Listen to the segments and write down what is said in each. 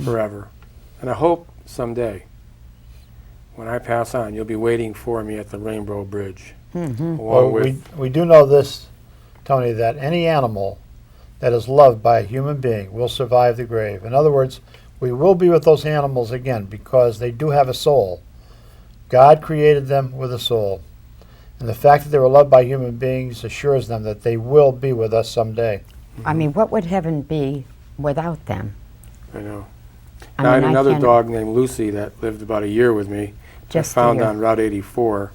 forever. And I hope someday, when I pass on, you'll be waiting for me at the Rainbow Bridge. Well, we do know this, Tony, that any animal that is loved by a human being will survive the grave. In other words, we will be with those animals again because they do have a soul. God created them with a soul. And the fact that they were loved by human beings assures them that they will be with us someday. I mean, what would heaven be without them? I know. I had mean, another dog named Lucy that lived about a year with me. Just I found on Route 84,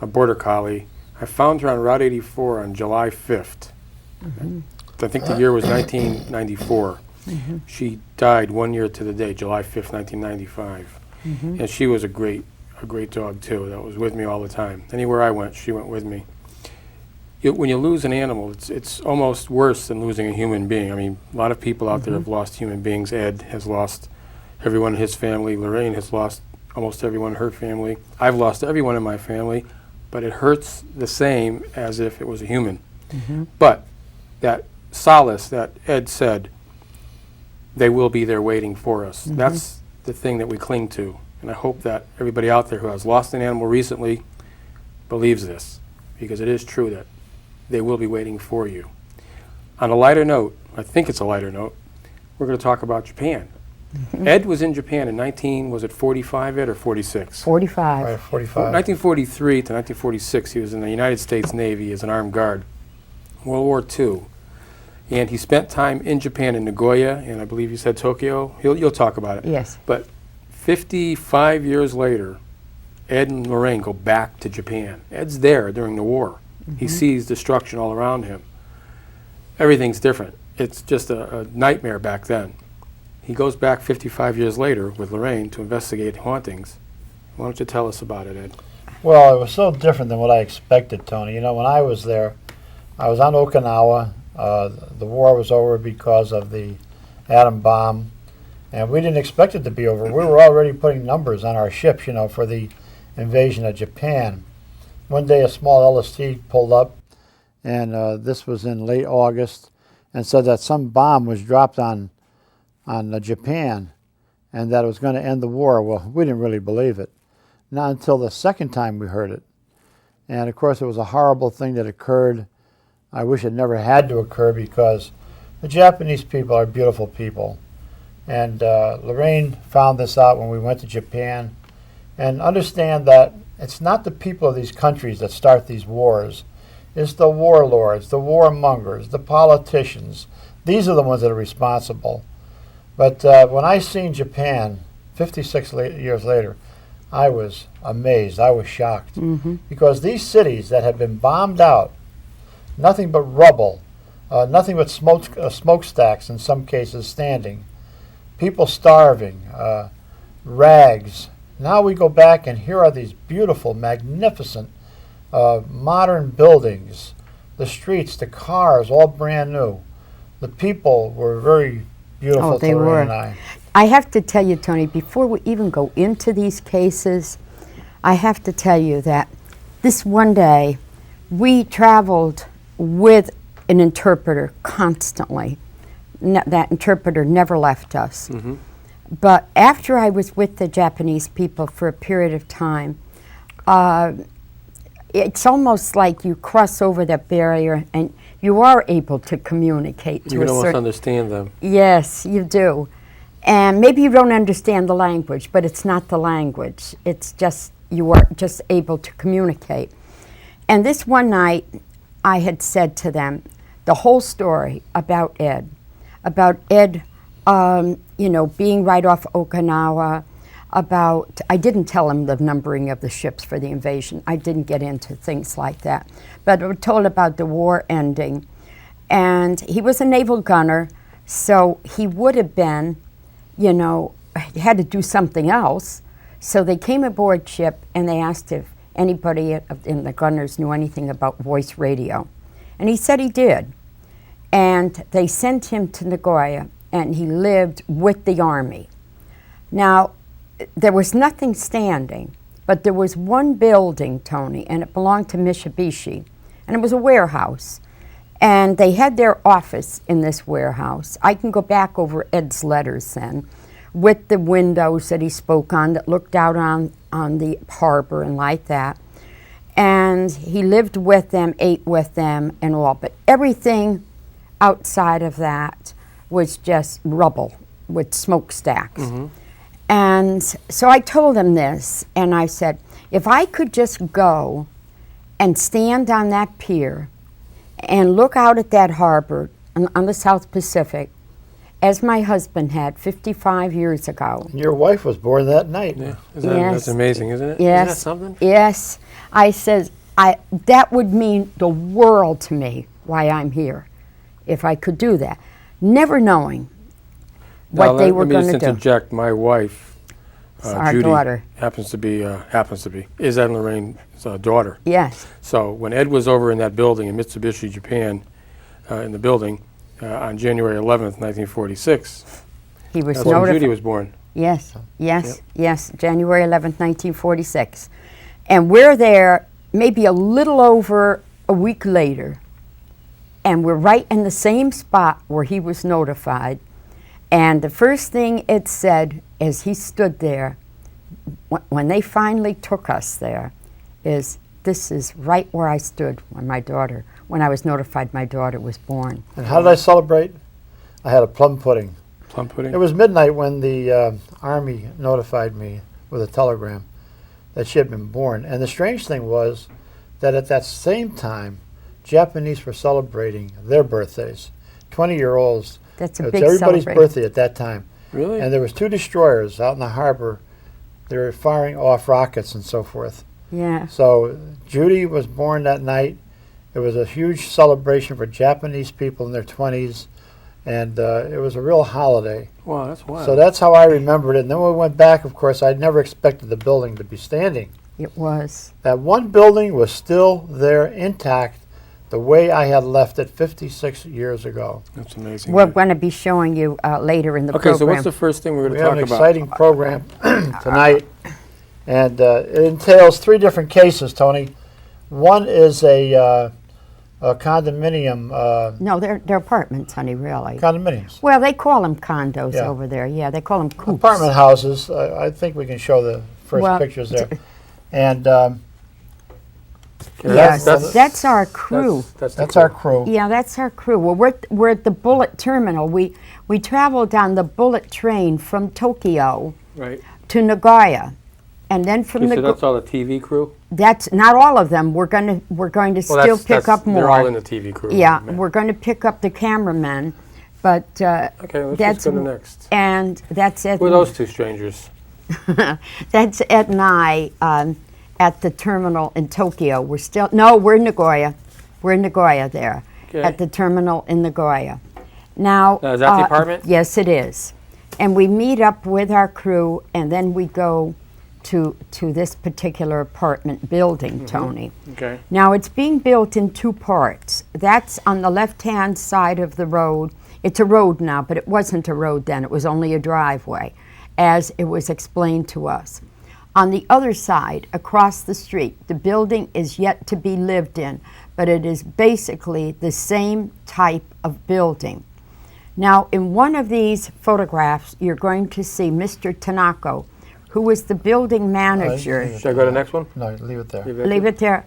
a border collie. I found her on Route 84 on July 5th. I think the year was 1994. She died 1 year to the day, July 5th, 1995. And she was a great dog too. That was with me all the time. Anywhere I went, she went with me. When you lose an animal, it's almost worse than losing a human being. I mean, a lot of people out there have lost human beings. Ed has lost everyone in his family. Lorraine has lost almost everyone in her family. I've lost everyone in my family, but it hurts the same as if it was a human. But that solace that Ed said, they will be there waiting for us. That's the thing that we cling to. And I hope that everybody out there who has lost an animal recently believes this, because it is true that they will be waiting for you. On a lighter note, I think it's a lighter note, we're going to talk about Japan. Ed was in Japan in 45, Ed, or 46? 45. Right, 45. 1943 to 1946, he was in the United States Navy as an armed guard, World War II. And he spent time in Japan, in Nagoya, and I believe you said Tokyo. You'll talk about it. Yes. But 55 years later, Ed and Lorraine go back to Japan. Ed's there during the war. He sees destruction all around him. Everything's different. It's just a nightmare back then. He goes back 55 years later with Lorraine to investigate hauntings. Why don't you tell us about it, Ed? Well, it was so different than what I expected, Tony. You know, when I was there, I was on Okinawa. The war was over because of the atom bomb, and we didn't expect it to be over. We were already putting numbers on our ships, you know, for the invasion of Japan. One day a small LST pulled up, and this was in late August, and said that some bomb was dropped on Japan, and that it was going to end the war. Well, we didn't really believe it. Not until the second time we heard it. And of course it was a horrible thing that occurred. I wish it never had to occur, because the Japanese people are beautiful people. And Lorraine found this out when we went to Japan. And understand that it's not the people of these countries that start these wars. It's the warlords, the warmongers, the politicians. These are the ones that are responsible. But when I seen Japan 56 years later, I was amazed. I was shocked. Because these cities that had been bombed out, nothing but rubble, nothing but smokestacks in some cases standing, people starving, rags. Now we go back and here are these beautiful, magnificent, modern buildings, the streets, the cars, all brand new. The people were very beautiful to Lorraine and I have to tell you, Tony, before we even go into these cases, I have to tell you that this one day we traveled with an interpreter constantly. That interpreter never left us. But after I was with the Japanese people for a period of time, it's almost like you cross over that barrier and you are able to communicate. You can almost understand them. Yes, you do. And maybe you don't understand the language, but it's not the language. It's just, you are just able to communicate. And this one night, I had said to them the whole story about Ed, you know, being right off Okinawa, I didn't tell him the numbering of the ships for the invasion. I didn't get into things like that. But I was told about the war ending. And he was a naval gunner, so he would have been, you know, had to do something else. So they came aboard ship and they asked if anybody in the gunners knew anything about voice radio. And he said he did. And they sent him to Nagoya, and he lived with the army. Now, there was nothing standing, but there was one building, Tony, and it belonged to Mitsubishi, and it was a warehouse. And they had their office in this warehouse. I can go back over Ed's letters then, with the windows that he spoke on that looked out on the harbor and like that. And he lived with them, ate with them and all, but everything outside of that was just rubble with smokestacks. And so I told him this, and I said, if I could just go and stand on that pier and look out at that harbor on the South Pacific, as my husband had 55 years ago. And your wife was born that night. Yeah, Yes. that's amazing, isn't it? Yes. Isn't that something? Yes. I said, that would mean the world to me, why I'm here, if I could do that. Never knowing what they were going to Let me just do. interject. My wife, Our Judy, daughter. happens to be is Ed and Lorraine's daughter. Yes. So when Ed was over in that building in Mitsubishi, Japan, in the building on January 11th, 1946, He was that's when notified. Judy was born. Yes, yes, yes, January 11th, 1946. And we're there maybe a little over a week later, and we're right in the same spot where he was notified. And the first thing it said as he stood there, when they finally took us there, is, this is right where I stood when I was notified my daughter was born. And how did I celebrate? I had a plum pudding. Plum pudding? It was midnight when the Army notified me with a telegram that she had been born. And the strange thing was that at that same time, Japanese were celebrating their birthdays. 20-year-olds. That's a It's big everybody's celebration. birthday at that time. Really? And there was 2 destroyers out in the harbor. They were firing off rockets and so forth. Yeah. So Judy was born that night. It was a huge celebration for Japanese people in their 20s. And it was a real holiday. Wow, that's wild. So that's how I remembered it. And then when we went back, of course, I'd never expected the building to be standing. It was. That one building was still there intact the way I had left it 56 years ago. That's amazing. We're going to be showing you later in the Okay, program. so what's the first thing we're going We to have talk an about? exciting program tonight. And it entails 3 different cases, Tony. One is a condominium, No, they're apartments, honey, really. condominiums. Well, they call them condos Yeah. over there. Yeah, they call them coops. Apartment houses. I think we can show the first Well, pictures there. And Okay, Yes, that's our crew. that's our crew. Yeah, that's our crew. Well, we're at the Bullet Terminal. We traveled on the Bullet train from Tokyo Right. to Nagoya, and then from So the that's all the TV crew? that's not all of them. We're going to Well, still pick up more. They're all in the TV crew. Yeah, man. we're going to pick up the cameramen, but Okay, let's that's just go to next. and that's it. Who are those 2 strangers? That's Ed and I at the terminal in Tokyo. We're in Nagoya. We're in Nagoya there, Okay. at the terminal in Nagoya. Now, Now, is that the apartment? Yes, it is. And we meet up with our crew, and then we go to this particular apartment building, Tony. Okay. Now, it's being built in 2 parts. That's on the left-hand side of the road. It's a road now, but it wasn't a road then. It was only a driveway, as it was explained to us. On the other side, across the street, the building is yet to be lived in, but it is basically the same type of building. Now, in one of these photographs, you're going to see Mr. Tanako, who was the building manager. Should Should I go to the next one? No, leave it there. Leave it there.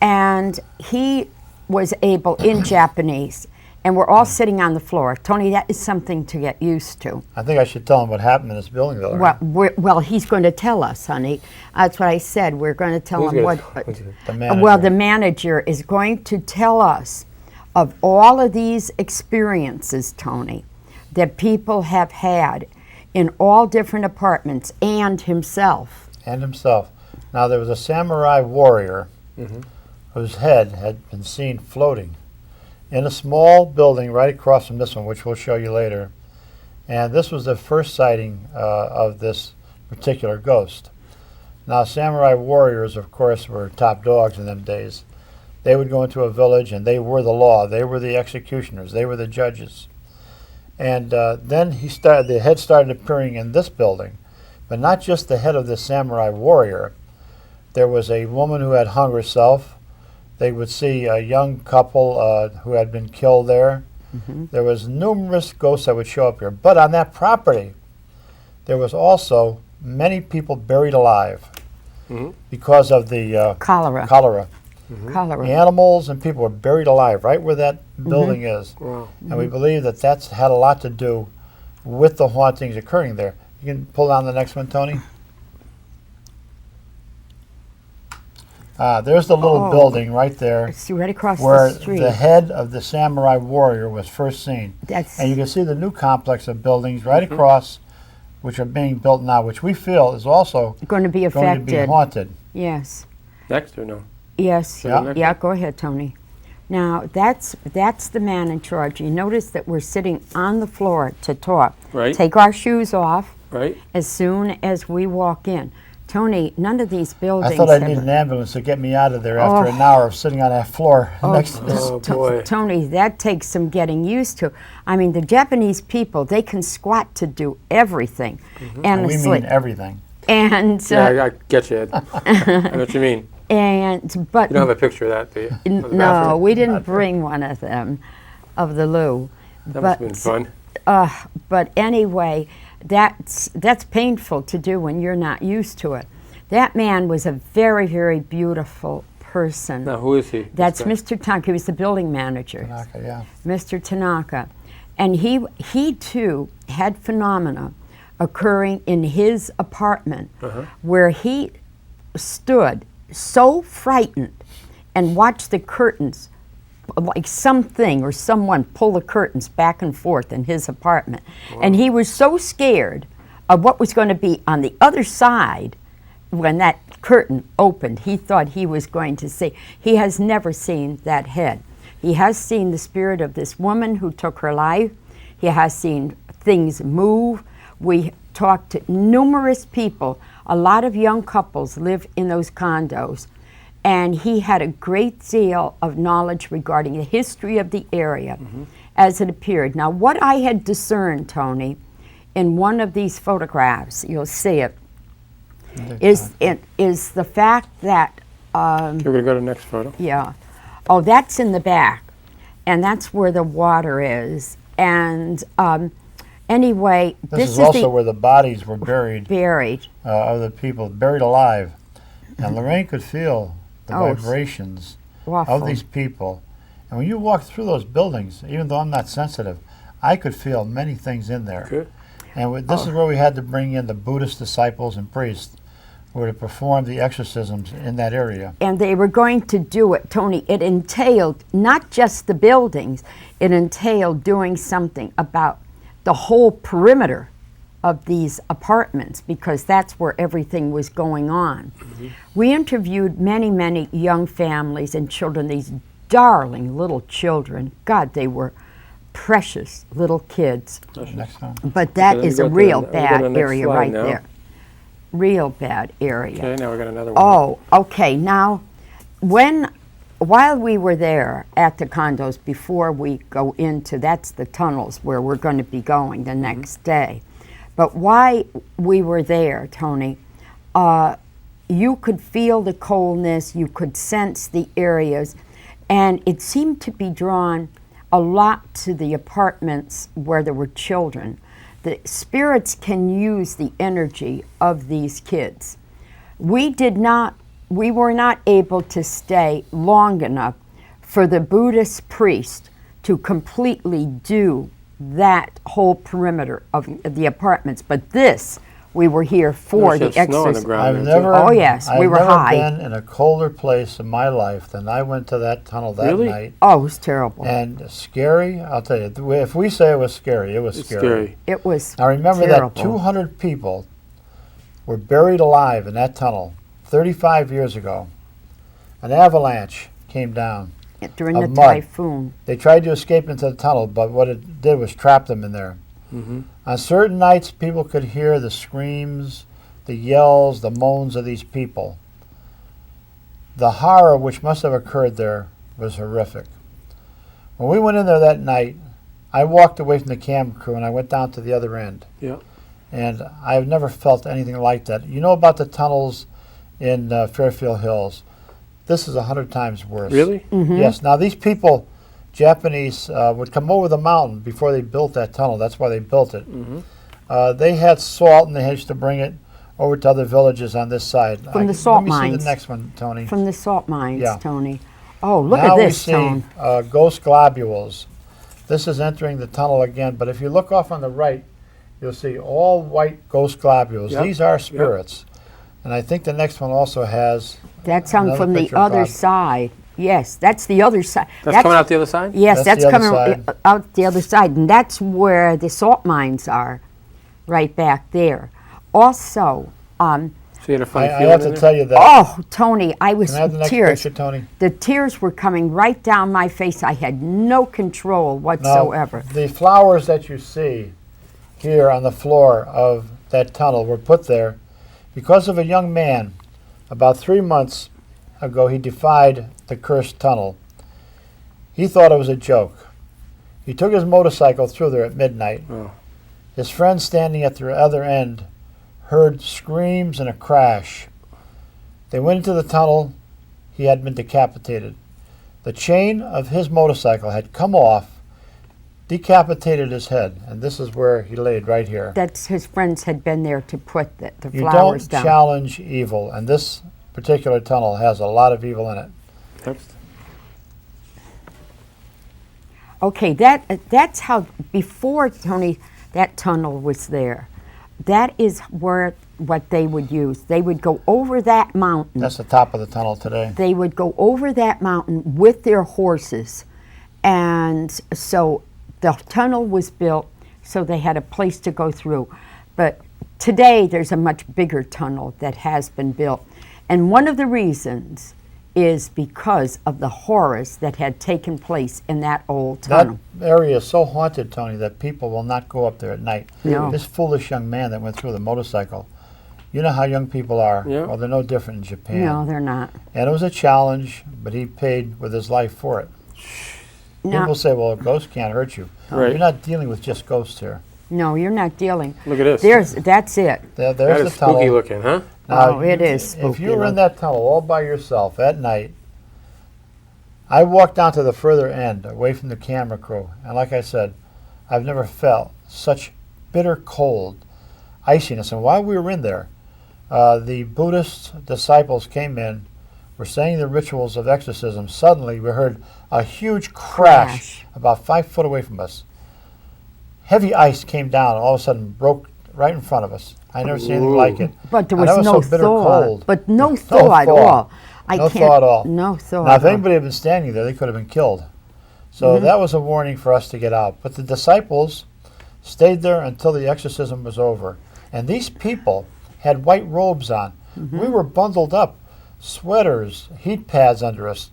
And he was able, in Japanese, and we're all sitting on the floor. Tony, that is something to get used to. I think I should tell him what happened in this building, though. Well, he's going to tell us, honey. That's what I said. We're going to tell Who's him gonna what. tell us? The manager. Well, the manager is going to tell us of all of these experiences, Tony, that people have had in all different apartments, and himself. And himself. Now, there was a samurai warrior whose head had been seen floating in a small building right across from this one, which we'll show you later. And this was the first sighting of this particular ghost. Now, samurai warriors, of course, were top dogs in them days. They would go into a village, and they were the law. They were the executioners. They were the judges. And then the head started appearing in this building, but not just the head of the samurai warrior. There was a woman who had hung herself. They would see a young couple who had been killed there. There was numerous ghosts that would show up here. But on that property, there was also many people buried alive Mhm. because of the Cholera. cholera. Cholera. Animals and people were buried alive right where that building is. Wow. And we believe that that's had a lot to do with the hauntings occurring there. You can pull down the next one, Tony. There's the little Oh. building right there See, right across where the street. the head of the samurai warrior was first seen. That's And you can see the new complex of buildings right across, which are being built now, which we feel is also going to be going to affected. be haunted. Yes. Next or no? Yes. Yeah. Yeah, go ahead, Tony. Now, that's the man in charge. You notice that we're sitting on the floor to talk. Right. Take our shoes off Right? as soon as we walk in. Tony, none of these buildings I thought I'd have need a- an ambulance to get me out of there after Oh. an hour of sitting on that floor Oh, next to this. Oh, boy. Tony, that takes some getting used to. I mean, the Japanese people, they can squat to do everything. And We asleep. mean everything. And Yeah, I get you, Ed. I know what you mean. but You don't have a picture of that, do you? Of the no, bathroom? we didn't bring one of them, of the loo. That must have been fun. But anyway, that's painful to do when you're not used to it. That man was a very, very beautiful person. Now, who is he? That's This guy? Mr. Tanaka. He was the building manager. Tanaka, yeah. Mr. Tanaka. And he too had phenomena occurring in his apartment where he stood so frightened and watched the curtains, like something or someone pull the curtains back and forth in his apartment. And he was so scared of what was going to be on the other side when that curtain opened. He thought he was going to see. He has never seen that head. He has seen the spirit of this woman who took her life. He has seen things move. We talked to numerous people. A lot of young couples live in those condos. And he had a great deal of knowledge regarding the history of the area as it appeared. Now, what I had discerned, Tony, in one of these photographs, you'll see it, is the fact that, We're going to go to the next photo. yeah, oh, that's in the back, and that's where the water is. And anyway, This is is also the where the bodies were buried buried. of the people, buried alive. And Lorraine could feel the Oh, vibrations Awful. of these people. And when you walk through those buildings, even though I'm not sensitive, I could feel many things in there. Good. And this is where we had to bring in the Buddhist disciples and priests who were to perform the exorcisms in that area. And they were going to do it, Tony. It entailed not just the buildings, it entailed doing something about the whole perimeter of these apartments, because that's where everything was going on. We interviewed many, many young families and children, these darling little children. God, they were precious little kids. Next one. But that Okay, let me is go a to real the- let me go to bad the next area slide right now. there. Real bad area. Okay, now we got another one. Oh, okay. Now, while we were there at the condos, before we go into, that's the tunnels where we're going to be going the next day. But while we were there, Tony, you could feel the coldness, you could sense the areas, and it seemed to be drawn a lot to the apartments where there were children. The spirits can use the energy of these kids. We were not able to stay long enough for the Buddhist priest to completely do that whole perimeter of the apartments. But this, we were here for There's the snow on the exorcism. ground. I've there, too. never, Oh, yes, we were I've never high. been in a colder place in my life than I went to that tunnel that Really? night. Oh, it was terrible. And scary, I'll tell you, if we say it was scary, it was It's scary. scary. It was I remember terrible. that 200 people were buried alive in that tunnel 35 years ago. An avalanche came down. during the of mud. typhoon. They tried to escape into the tunnel, but what it did was trap them in there. On certain nights, people could hear the screams, the yells, the moans of these people. The horror which must have occurred there was horrific. When we went in there that night, I walked away from the camera crew and I went down to the other end. Yeah. And I've never felt anything like that. You know about the tunnels in Fairfield Hills? This is 100 times worse. Really? Yes. Now these people, Japanese, would come over the mountain before they built that tunnel. That's why they built it. They had salt, and they used to bring it over to other villages on this side. From the salt Let me see mines. the next one, Tony. From the salt mines, Yeah. Tony. Oh, look Now at this, we Tone. see ghost globules. This is entering the tunnel again, but if you look off on the right, you'll see all white ghost globules. Yep. These are spirits. And I think the next one also has That's on another from the picture, other Bob. side. Yes, that's the other side. That's coming out the other side? Yes, That's that's the other coming side. out the other side, and that's where the salt mines are, right back there. Also, So you had a funny I feeling have in to there? tell you that. oh, Tony, I was Can I have the next tears. picture, Tony? The tears were coming right down my face. I had no control Now, whatsoever. the flowers that you see here on the floor of that tunnel were put there because of a young man. About 3 months ago, he defied the cursed tunnel. He thought it was a joke. He took his motorcycle through there at midnight. Oh. His friend standing at the other end heard screams and a crash. They went into the tunnel. He had been decapitated. The chain of his motorcycle had come off, decapitated his head, and this is where he laid right here. That's his friends had been there to put the You flowers don't down. challenge evil, and this particular tunnel has a lot of evil in it. Next. Okay, that's how, before, Tony, that tunnel was there. That is what they would use. They would go over that mountain. That's the top of the tunnel today. They would go over that mountain with their horses. And so the tunnel was built so they had a place to go through. But today there's a much bigger tunnel that has been built. And one of the reasons is because of the horrors that had taken place in that old tunnel. That area is so haunted, Tony, that people will not go up there at night. No. This foolish young man that went through the motorcycle, you know how young people are. Yeah. Well, they're no different in Japan. No, they're not. And it was a challenge, but he paid with his life for it. No, People say, well, a ghost can't hurt you. Right. You're not dealing with just ghosts here. no, you're not dealing. Look at this. That's it. There's That the is spooky tunnel. looking, huh? Oh, it is If spooky you were in looking. that tunnel all by yourself at night, I walked down to the further end, away from the camera crew, and like I said, I've never felt such bitter cold, iciness. And while we were in there, the Buddhist disciples came in, were saying the rituals of exorcism. Suddenly, we heard a huge crash about 5 foot away from us. Heavy ice came down, and all of a sudden broke right in front of us. I never seen anything Ooh. like it. But there And was that no so bitter thaw. cold. But no No thaw at thaw. all. I No can't, thaw at all. No thaw Now, at if all. anybody had been standing there, they could have been killed. So Mm-hmm. that was a warning for us to get out. But the disciples stayed there until the exorcism was over. And these people had white robes on. Mm-hmm. We were bundled up, sweaters, heat pads under us,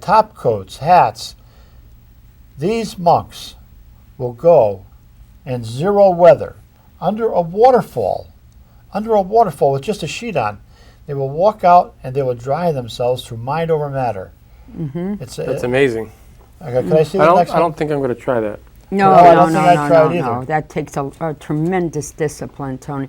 top coats, hats. These monks will go in zero weather under a waterfall with just a sheet on. They will walk out and they will dry themselves through mind over matter. Mm-hmm. That's amazing. Okay, can I see I the next don't, I one? don't think I'm going to try that. No, No, I no, don't no, think I'd no, try no, it no. either. That takes a tremendous discipline, Tony.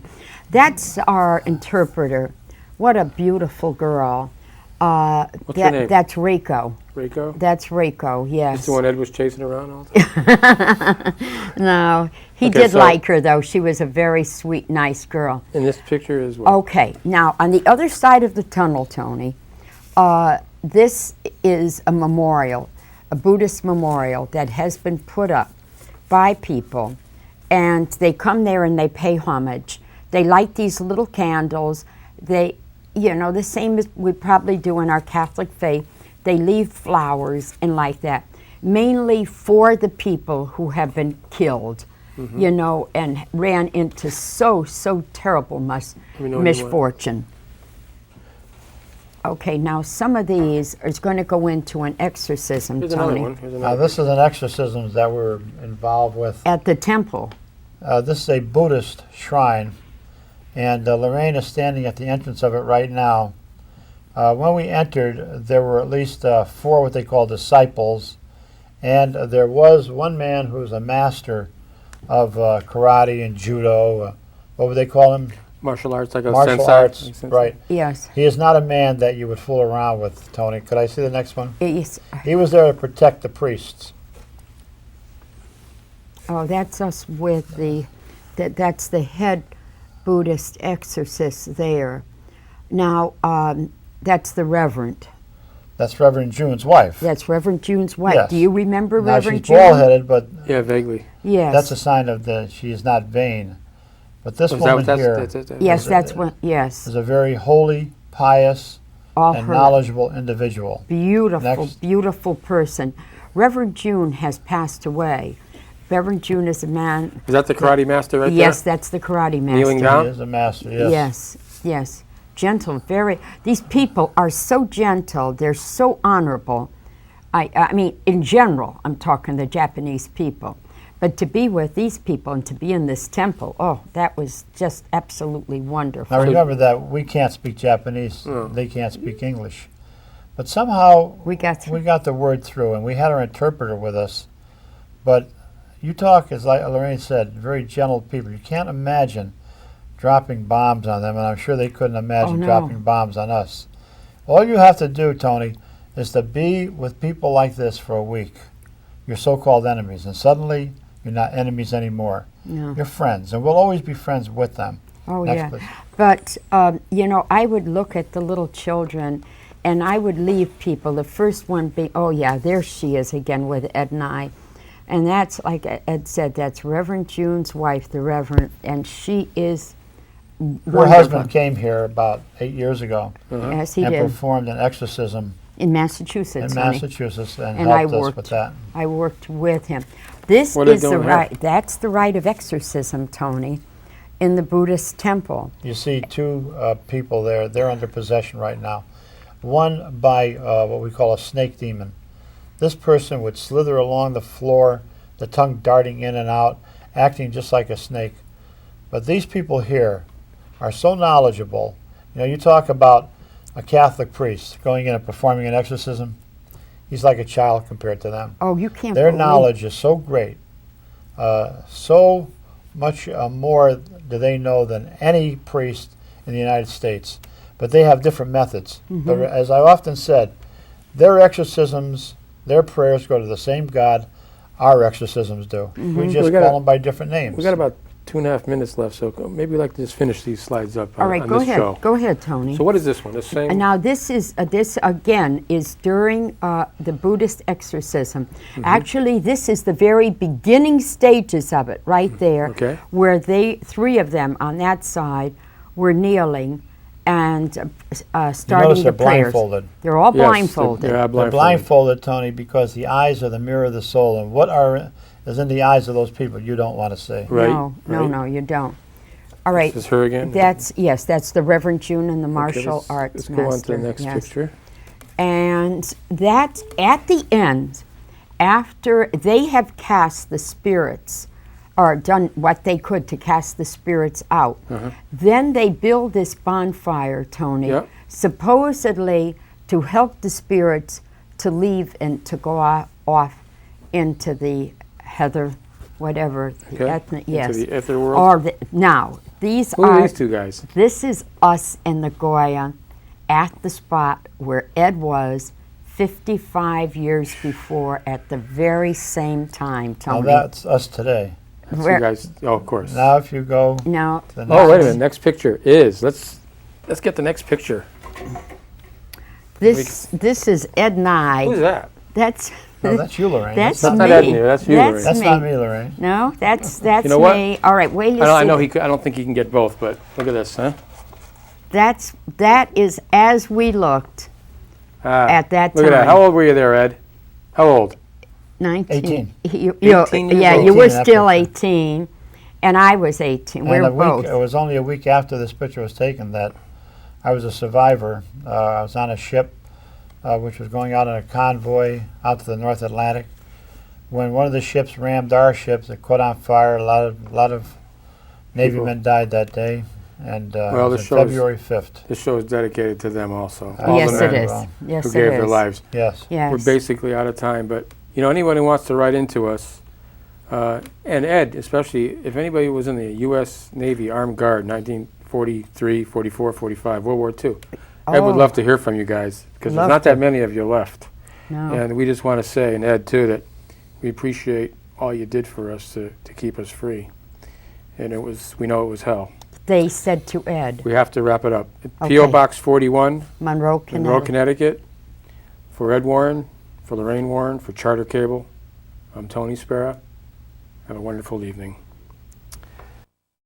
That's our interpreter. What a beautiful girl. What's her name? That's Reiko. Rico? That's Reiko, yes. That's the one Ed was chasing around all the time? No, he Okay, did so- like her, though. She was a very sweet, nice girl. In this picture as well. Okay, now on the other side of the tunnel, Tony, this is a memorial, a Buddhist memorial that has been put up by people, and they come there and they pay homage. They light these little candles. They, the same as we probably do in our Catholic faith. They leave flowers and like that, mainly for the people who have been killed, and ran into so terrible know you want. misfortune. Okay, now some of these is going to go into an exorcism, Here's another Tony, one. Here's Now, another this is an exorcism that we're involved with. at the temple. This is a Buddhist shrine, and Lorraine is standing at the entrance of it right now. When we entered, there were at least 4 what they call disciples, and there was one man who was a master of karate and judo. What would they call him? martial arts, like a Martial sensei. arts, Like sensei. right. Yes. He is not a man that you would fool around with, Tony. Could I see the next one? Yes. He was there to protect the priests. Oh, that's us with the that's the head Buddhist exorcist there. Now, that's the Reverend. That's Reverend June's wife. That's Reverend June's wife. Yes. Do you remember Now Reverend she's June? bald-headed, but Yeah, vaguely. Yes. that's a sign of that she is not vain. But this Was that- woman here yes, is that's what. Yes. is a very holy, pious, All and her. knowledgeable individual. Beautiful, Next. beautiful person. Reverend June has passed away. Reverend June is a man. Is that the karate master right Yes, that's the karate master. Kneeling down? He is a master, yes. Yes, yes. Gentle, very. These people are so gentle. They're so honorable. I mean, in general, I'm talking the Japanese people. But to be with these people and to be in this temple, oh, that was just absolutely wonderful. Now remember that we can't speak Japanese, No. they can't speak English. But somehow We got through. we got the word through, and we had our interpreter with us. But you talk, as like Lorraine said, very gentle people. You can't imagine dropping bombs on them, and I'm sure they couldn't imagine Oh, no. dropping bombs on us. All you have to do, Tony, is to be with people like this for a week, your so-called enemies, and suddenly you're not enemies anymore. No. You're friends, and we'll always be friends with them. Oh, Next, yeah. please. But, you know, I would look at the little children and I would leave people. The first one being, oh, yeah, there she is again with Ed and I. And that's, like Ed said, that's Reverend June's wife, the Reverend, and she is Her wonderful. husband came here about 8 years ago Yes, he and did. performed an exorcism In Massachusetts, in honey. Massachusetts and And I helped us worked. with that. I worked with him. This What are they is the doing here? rite. That's the rite of exorcism, Tony, in the Buddhist temple. You see two people there. They're under possession right now. One by what we call a snake demon. This person would slither along the floor, the tongue darting in and out, acting just like a snake. But these people here are so knowledgeable. You know, you talk about a Catholic priest going in and performing an exorcism. He's like a child compared to them. Oh, you can't Their believe- knowledge is so great, so much more do they know than any priest in the United States. But they have different methods. But as I often said, their exorcisms, their prayers go to the same God our exorcisms do. We just We got call a- them by different names. We got about 2.5 minutes left, so maybe we'd like to just finish these slides up All on, right, on go this ahead. show. Go ahead, Tony. So what is this one? The same? And now this is this again is during the Buddhist exorcism. Mm-hmm. Actually, this is the very beginning stages of it, right there, Okay. where they three of them on that side were kneeling and starting notice the they're prayers. blindfolded. They're all Yes, they're- blindfolded. they're They're blindfolded. blindfolded, Tony, because the eyes are the mirror of the soul. And what is in the eyes of those people you don't want to see. Right, No, no, right. no, you don't. All right. This is her again? That's yes, that's the Reverend June and the Okay, martial let's- arts Let's master. go on to the next yes. picture. And that at the end, after they have cast the spirits, or done what they could to cast the spirits out, then they build this bonfire, Tony, Yep. supposedly to help the spirits to leave and to go off into the heather, whatever, the Okay, ethnic, into yes. the ether world. Or now, these Who are are these two guys? this is us in Nagoya at the spot where Ed was 55 years before at the very same time, Now Tony. that's us today. That's Where- you guys. Oh, of course. Now if you go No, to the Oh, wait a next- minute. Next picture is let's get the next picture. this is Ed and I. Who's that? That's No, that's you, Lorraine. that's That's me. not Ed and you, that's you, Lorraine. That's me. not me, Lorraine. No, that's know what? me. All right, wait. I know he. I don't think he can get both, but look at this, huh? That is as we looked at that Look at that. time. How old were you there, Ed? How old? 18. You, 18 years yeah, old. you were 18 that still picture. 18, and I was 18. We And were a both. week, it was only a week after this picture was taken that I was a survivor. I was on a ship which was going out on a convoy out to the North Atlantic. When one of the ships rammed our ships, it caught on fire. A lot of Navy People. men died that day, and Well, it this was shows- February 5th. This show is dedicated to them also. All Yes, the it men is. well, Yes, who it gave is. their lives. Yes. Yes. We're basically out of time, but you know, anyone who wants to write into us, and Ed especially, if anybody was in the U.S. Navy Armed Guard, 1943, 44, 45, World War II, Ed would Oh. love to hear from you guys because there's Love not to. that many of you left. No. And we just want to say, and Ed too, that we appreciate all you did for us to keep us free. and we know it was hell. They said to Ed. We have to wrap it up. Okay. P.O. Box 41, Monroe, Connecticut. Monroe, Connecticut. For Ed Warren, for Lorraine Warren, for Charter Cable, I'm Tony Spera. Have a wonderful evening.